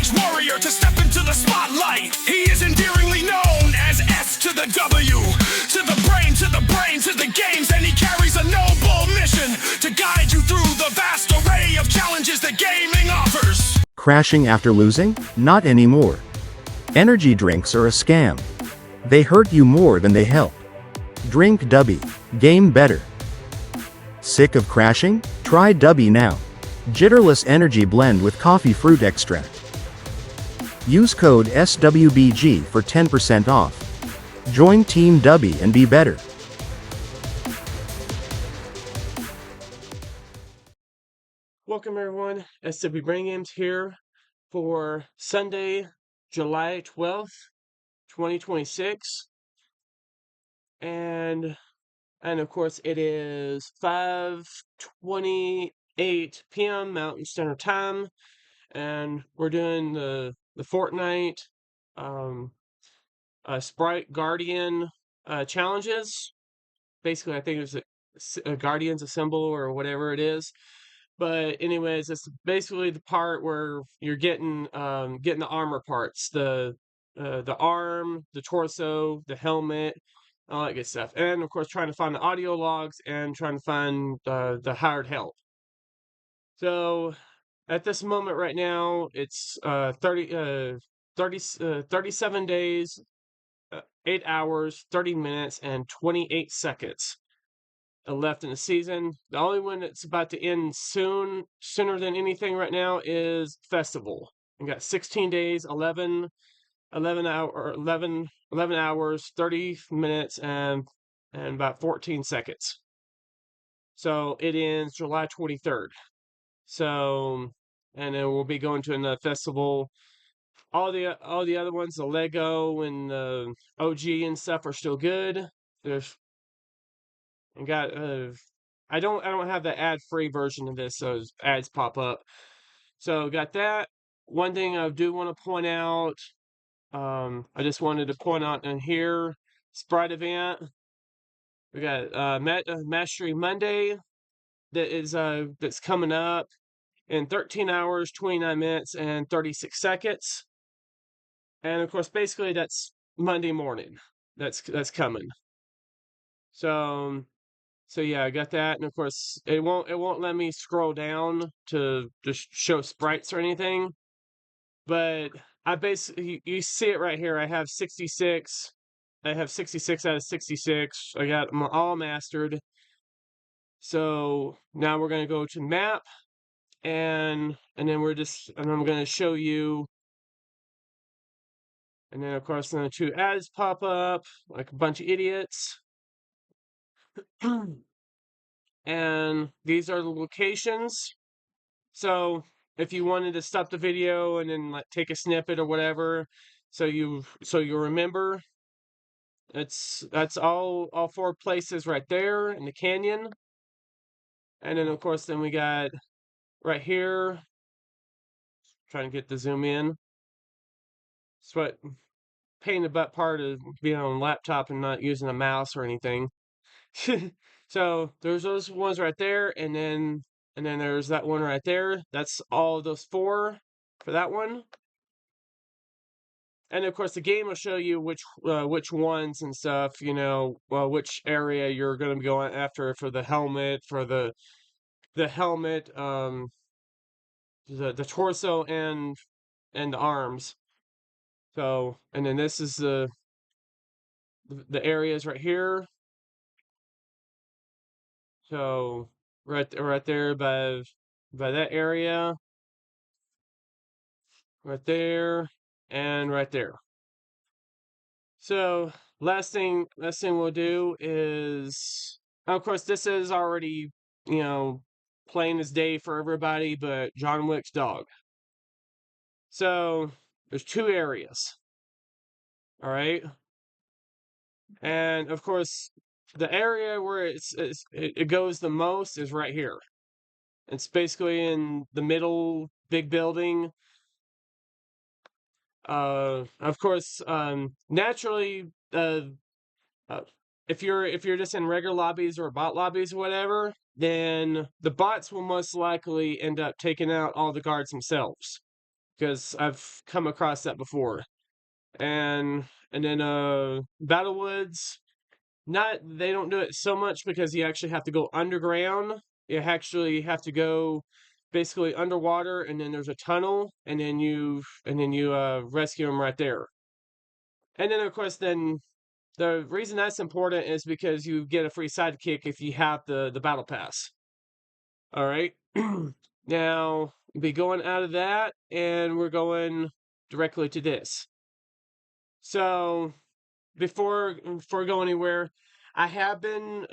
stage warrior to step into the spotlight. He is endearingly known as S to the W, to the brain, to the brain, to the games, and he carries a noble mission to guide you through the vast array of challenges that gaming offers. Crashing after losing? Not anymore. Energy drinks are a scam. They hurt you more than they help. Drink Dubby. Game better. Sick of crashing? Try Dubby now. Jitterless energy blend with coffee fruit extract. Use code SWBG for 10% off. Join Team Dubby and be better. Welcome everyone, SWBrainGames here for Sunday, July 12th, 2026. And of course it is 5:28 p.m. Mountain Standard Time, and we're doing the Fortnite Sprite Guardian challenges. Basically, I think it's a Guardian's a symbol or whatever it is. But anyways, it's basically the part where you're getting the armor parts, the arm, the torso, the helmet, all that good stuff, and of course trying to find the audio logs and trying to find the hired help. So at this moment right now, it's 37 days, 8 hours, 30 minutes, and 28 seconds left in the season. The only one that's about to end sooner than anything right now is Festival. We got 16 days, 11 hours, 30 minutes, and about 14 seconds. So it ends July 23rd. So, and then we'll be going to another festival. All the other ones, the Lego and the OG and stuff, are still good. There's and got I don't have the ad-free version of this, so ads pop up. So got that. One thing I do want to point out, I just wanted to point out in here, Sprite event. We got Mastery Monday that's coming up in 13 hours, 29 minutes, and 36 seconds. And of course, basically that's Monday morning. That's coming. So yeah, I got that, and of course it won't let me scroll down to just show sprites or anything. But I basically, you see it right here. I have 66. I have 66 out of 66. I got them all mastered. So now we're gonna go to map, and then I'm gonna show you. And then of course the two ads pop up like a bunch of idiots. And these are the locations. So if you wanted to stop the video and then like take a snippet or whatever, so you remember, that's all 4 places right there in the canyon. And then of course then we got right here, trying to get the zoom in. It's what pain in the butt part of being on a laptop and not using a mouse or anything. So there's those ones right there, and then there's that one right there. That's all of those 4 for that one. And of course the game will show you which ones and stuff, which area you're going to be going after for the helmet, the helmet, the torso and the arms. So, and then this is the areas right here. So right there by that area, right there, and right there. So last thing we'll do is, of course, this is already plain as day for everybody, but John Wick's dog. So there's 2 areas. All right, and of course the area where it goes the most is right here. It's basically in the middle big building. Of course, naturally, if you're just in regular lobbies or bot lobbies or whatever, then the bots will most likely end up taking out all the guards themselves. because I've come across that before. And then Battlewoods, not they don't do it so much because you actually have to go underground. You actually have to go basically underwater, and then there's a tunnel, and then you rescue them right there. And then of course then the reason that's important is because you get a free sidekick if you have the battle pass. All right. Now be going out of that, and we're going directly to this. So before I go anywhere, I have been.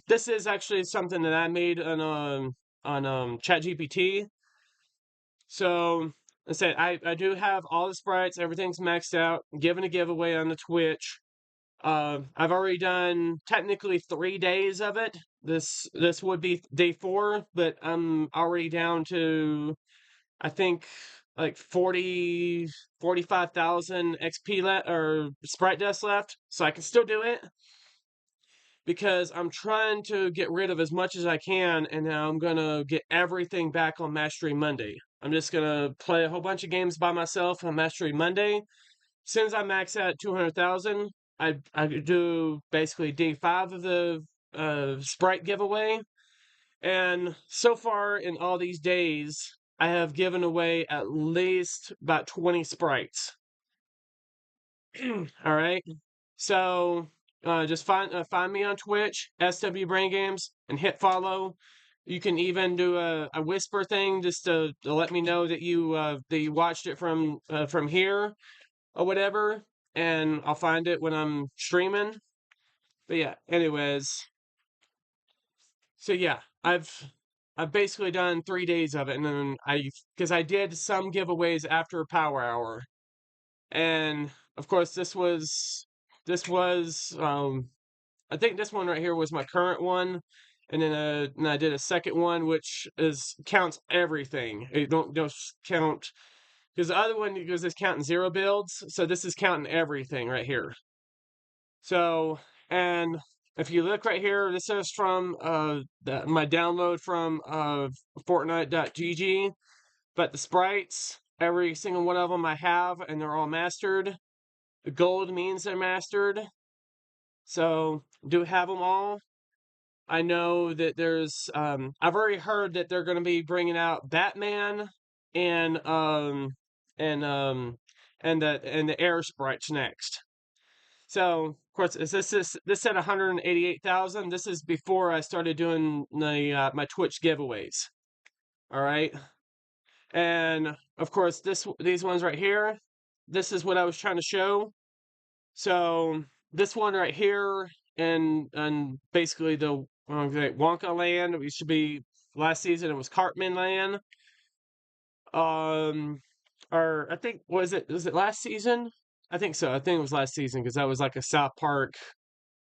This is actually something that I made on ChatGPT. So I said I do have all the sprites, everything's maxed out, given a giveaway on the Twitch. I've already done technically 3 days of it. This would be day 4, but I'm already down to, I think, like 45,000 XP left or sprite dust left, so I can still do it because I'm trying to get rid of as much as I can, and now I'm gonna get everything back on Mastery Monday. I'm just gonna play a whole bunch of games by myself on Mastery Monday. Since I max out at 200,000, I do basically day 5 of the sprite giveaway, and so far in all these days, I have given away at least about 20 sprites. All right. So just find me on Twitch, SWBrainGames, and hit follow. You can even do a whisper thing just to let me know that you watched it from here or whatever, and I'll find it when I'm streaming. But yeah, anyways, so yeah, I've basically done 3 days of it, and then because I did some giveaways after Power Hour, and of course this was I think this one right here was my current one, and then and I did a second one which is counts everything. It don't just count because the other one goes is counting 0 builds, so this is counting everything right here. So, and if you look right here, this is from my download from Fortnite.gg. But the sprites, every single one of them I have, and they're all mastered. The gold means they're mastered. So, do have them all. I know that there's, I've already heard that they're going to be bringing out Batman and and um and the air sprites next. So, of course, this said 188,000. This is before I started doing the my Twitch giveaways. All right, and of course, these ones right here. This is what I was trying to show. So this one right here, and basically the Wonka land. It used to be last season. It was Cartman land. Or I think was it last season? I think so. I think it was last season because that was like a South Park.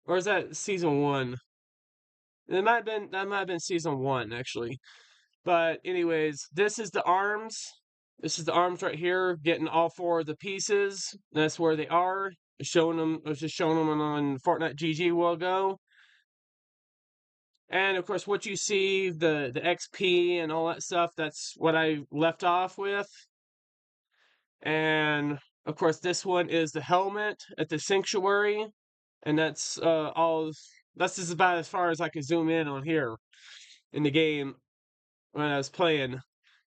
Or is that season 1? That might have been season 1 actually. But anyways, this is the arms. This is the arms right here, getting all 4 of the pieces. That's where they are. Showing them. I was just showing them on Fortnite GG a while ago. And of course, what you see, the XP and all that stuff, that's what I left off with. And of course, this one is the helmet at the sanctuary, and that's all. That's just about as far as I can zoom in on here in the game when I was playing.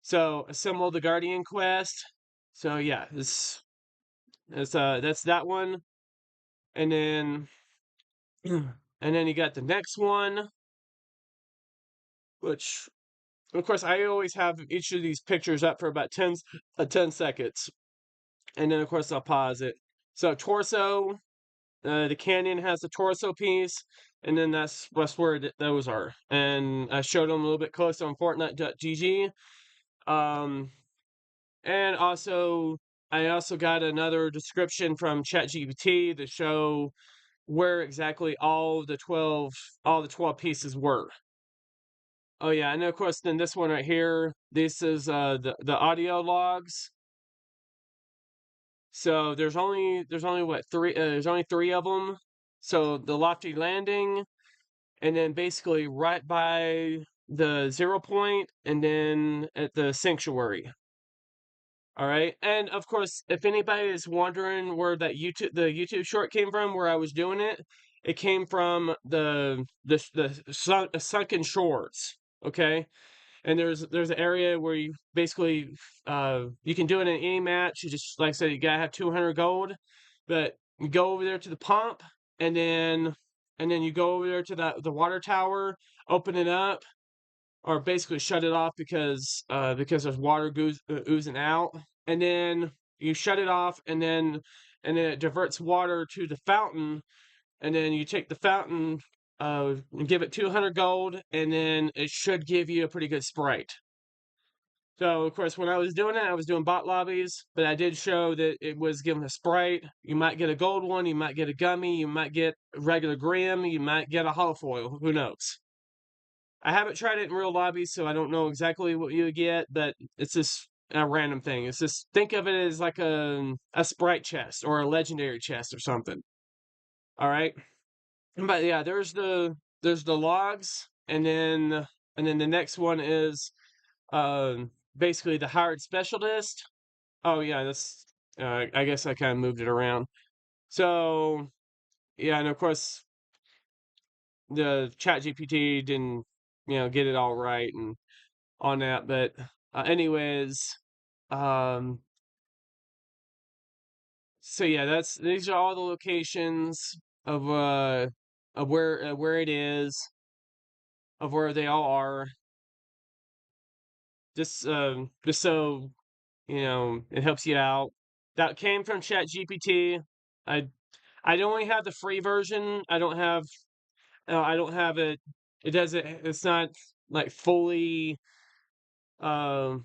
So assemble the Guardian quest. So yeah, that's that one, and then you got the next one, which of course I always have each of these pictures up for about 10 seconds, and then of course I'll pause it. So torso, the canyon has the torso piece, and then that's where those are. And I showed them a little bit closer on Fortnite.gg. And also, I also got another description from ChatGPT to show where exactly all the 12 pieces were. Oh yeah, and of course then this one right here, this is the audio logs. So there's only what 3 there's only 3 of them. So the lofty landing, and then basically right by the 0 point, and then at the sanctuary. All right, and of course, if anybody is wondering where the YouTube short came from, where I was doing it, it came from the sunken shores. Okay, and there's an area where you basically you can do it in any match. You just, like I said, you gotta have 200 gold, but you go over there to the pump, and then you go over there to the water tower, open it up, or basically shut it off because there's water oozing out, and then you shut it off, and then it diverts water to the fountain, and then you take the fountain, and give it 200 gold, and then it should give you a pretty good sprite. So, of course, when I was doing it, I was doing bot lobbies, but I did show that it was given a sprite. You might get a gold one, you might get a gummy, you might get a regular gram, you might get a holofoil. Who knows? I haven't tried it in real lobbies, so I don't know exactly what you would get, but it's just a random thing. It's just, think of it as like a sprite chest or a legendary chest or something. All right, but yeah, there's the logs, and then the next one is basically the hired specialist. Oh yeah, that's I guess I kind of moved it around. So yeah, and of course the Chat GPT didn't get it all right and on that, but anyways, um, so yeah, these are all the locations of where it is, of where they all are. Just so it helps you out. That came from Chat GPT. I I only have the free version. I don't have it. It doesn't. It's not like fully. Um,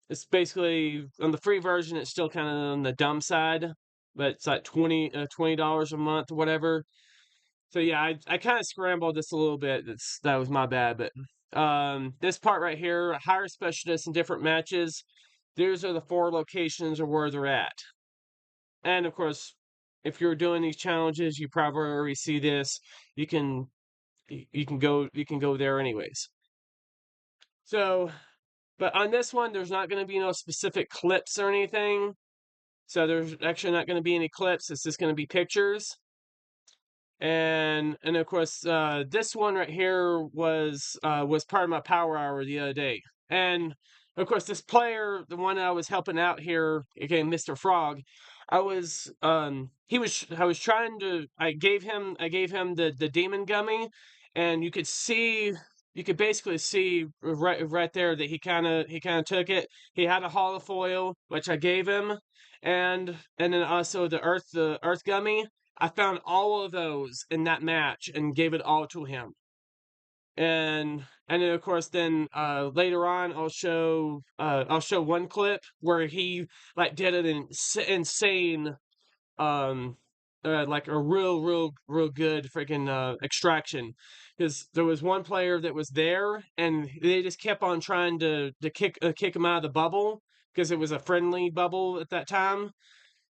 it's basically on the free version. It's still kind of on the dumb side, but it's like $20 a month or whatever. So yeah, I kind of scrambled this a little bit. That was my bad. But this part right here, hire specialists in different matches. These are the 4 locations of where they're at. And of course, if you're doing these challenges, you probably already see this. You can you can go there anyways. So, but on this one, there's not going to be no specific clips or anything. So there's actually not going to be any clips. It's just going to be pictures. And of course, this one right here was part of my power hour the other day. And of course, this player, the one I was helping out here, again, Mr. Frog, I was I gave him the demon gummy, and you could basically see right there that he kind of took it. He had a holofoil, which I gave him, and then also the earth gummy. I found all of those in that match and gave it all to him. And then of course later on I'll show one clip where he like did an insane like a real good freaking extraction, because there was one player that was there and they just kept on trying to kick him out of the bubble, because it was a friendly bubble at that time,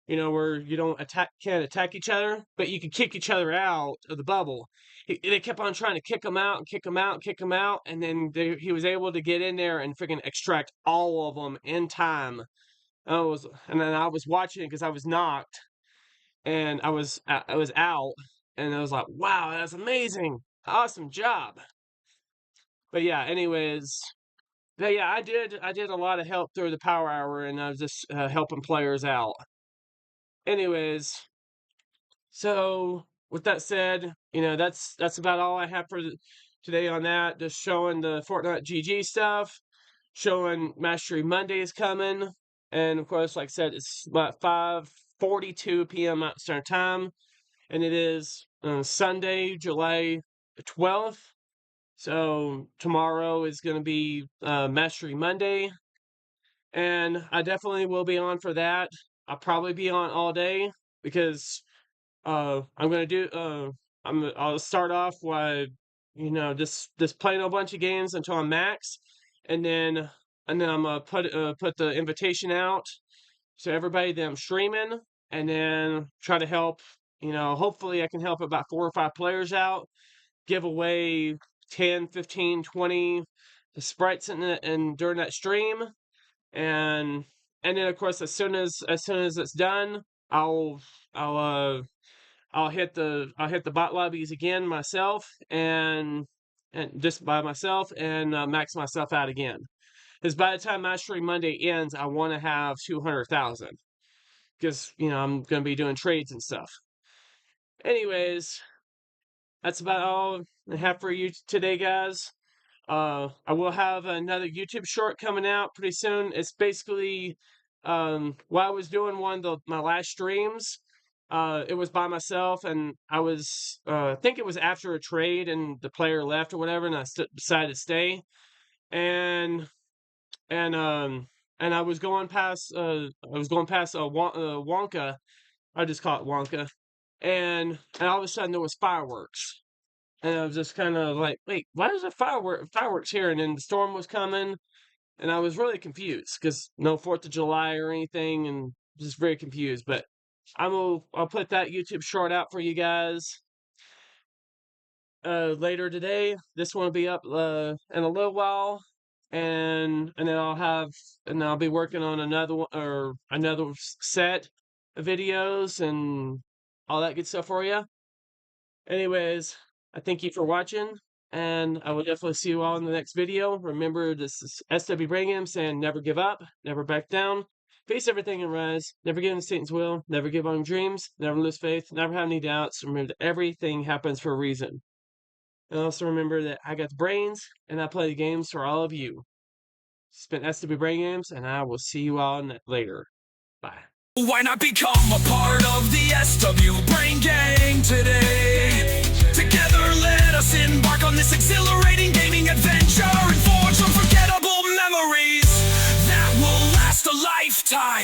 where you can't attack each other, but you can kick each other out of the bubble. They kept on trying to kick him out and kick him out and kick him out, and then he was able to get in there and freaking extract all of them in time. And then I was watching it because I was knocked, and I was out, and I was like, wow, that's amazing, awesome job. But yeah, anyways. But yeah, I did a lot of help through the power hour, and I was just helping players out. Anyways, so with that said, that's about all I have for today on that. Just showing the Fortnite GG stuff, showing Mastery Monday is coming, and of course, like I said, it's about 5:42 p.m. Mountain Standard Time, and it is Sunday, July 12th. So tomorrow is going to be Mastery Monday, and I definitely will be on for that. I'll probably be on all day because I'm gonna do I'll start off by just playing a bunch of games until I'm max, and then I'm gonna put the invitation out to everybody that I'm streaming, and then try to help. Hopefully I can help about 4 or 5 players out, give away 10, 15, 20 sprites and during that stream, and then of course as soon as it's done, I'll hit the bot lobbies again myself and just by myself and max myself out again. Because by the time Mastery Monday ends, I want to have 200,000. Because I'm going to be doing trades and stuff. Anyways, that's about all I have for you today, guys. I will have another YouTube short coming out pretty soon. It's basically while I was doing one of my last streams. It was by myself, and I was I think it was after a trade, and the player left or whatever, and I decided to stay. And I was going past Wonka. I just call it Wonka, and all of a sudden there was fireworks. And I was just kind of like, wait, why is there fireworks here? And then the storm was coming, and I was really confused because no 4th of July or anything, and just very confused. But I'll put that YouTube short out for you guys later today. This one will be up in a little while, and then I'll be working on another one or another set of videos and all that good stuff for you. Anyways, I thank you for watching, and I will definitely see you all in the next video. Remember, this is SWBrainGames saying never give up, never back down, face everything and rise, never give in to Satan's will, never give on dreams, never lose faith, never have any doubts. Remember that everything happens for a reason. And also remember that I got the brains, and I play the games for all of you. It's been SWBrainGames, and I will see you all later. Bye. Why not become a part of the SW Brain Gang today? Together let us embark on this exhilarating gaming adventure and forge unforgettable memories that will last a lifetime.